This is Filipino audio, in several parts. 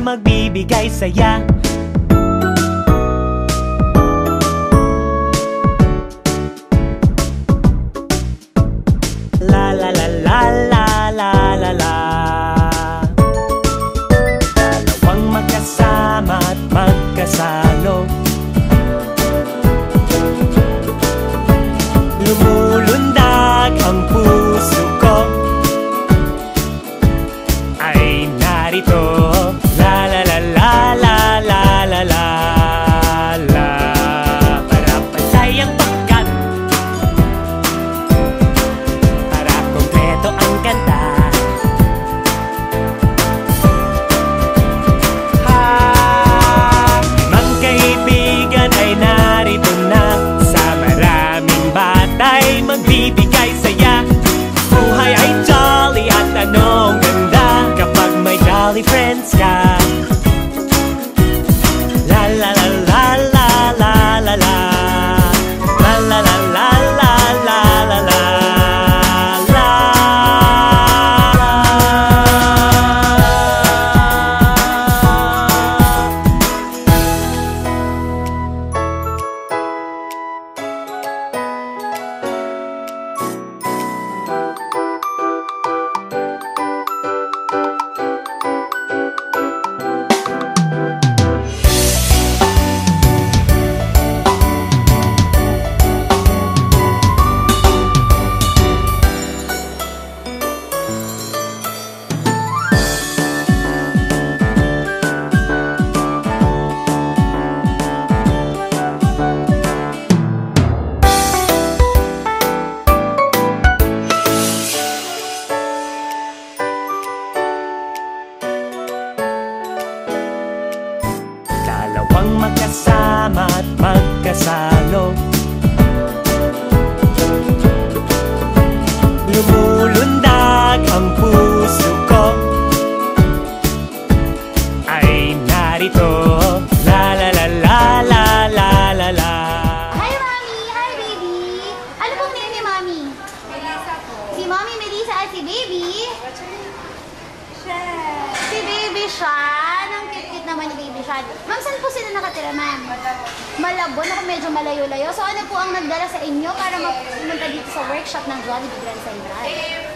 ay magbibigay saya. La la la la la la la la. Dalawang magkasama at magkasalo, lumulundag ang puso ko, ay narito. La la la la la la la la la. Para patay ang pagkat, para kompleto ang kanta. Mga kaibigan ay narito na, sa maraming batay magbibigay saya. Buhay ay jolly at anong ganda kapag may jolly friends ka. La la la la la la la la. La la la la la la la la la. Dalawang magkasama at magkasalo, lumulundag ang puso ko, ay narito. La la la la la la la la. Hi, Mami! Hi, Baby! Ano pong name ni Mami? Melissa po. Si Mami Melissa at si Baby? Chef. Si Baby Sean. Ang cute-cute naman ni Baby Sean. Ma'am, saan po sila nakatira, ma'am? Malabo. Malabo, naku, medyo malayo-layo. So ano po ang nagdala sa inyo para pumunta dito sa workshop ng Jollibee Grand Central?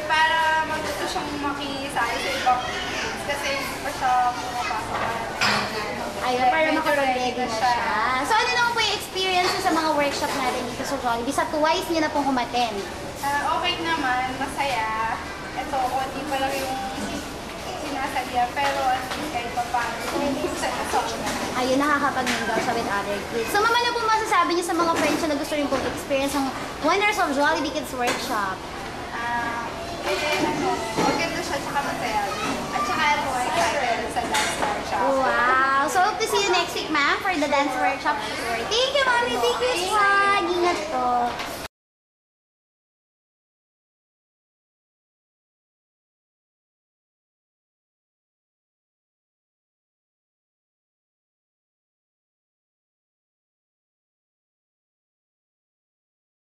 Para magusto siyang makisali sa ibang kids. Kasi hindi pa siya pumapasok. Ayun, para makapag-ready na siya. So ano naman po yung experience niyo sa mga workshop natin dito sa Jollibee? Sa twice niyo na pong umattend. Okay naman, masaya. Ito, konti pa lang yung sinasadya. Pero at least kahit pa paano. Ayun, nakakapag-mingle siya with other kids. So, mama, ano po masasabi niyo sa mga friends na gusto rin pong experience ang Wonders of Jollibee Kids Workshop? Maganda siya, tsaka masaya. At tsaka ako excited sa dance workshop. Wow! So, hope to see you next week, ma'am, for the dance workshop. Thank you, Mami. Thank you, Swan. Ingat po.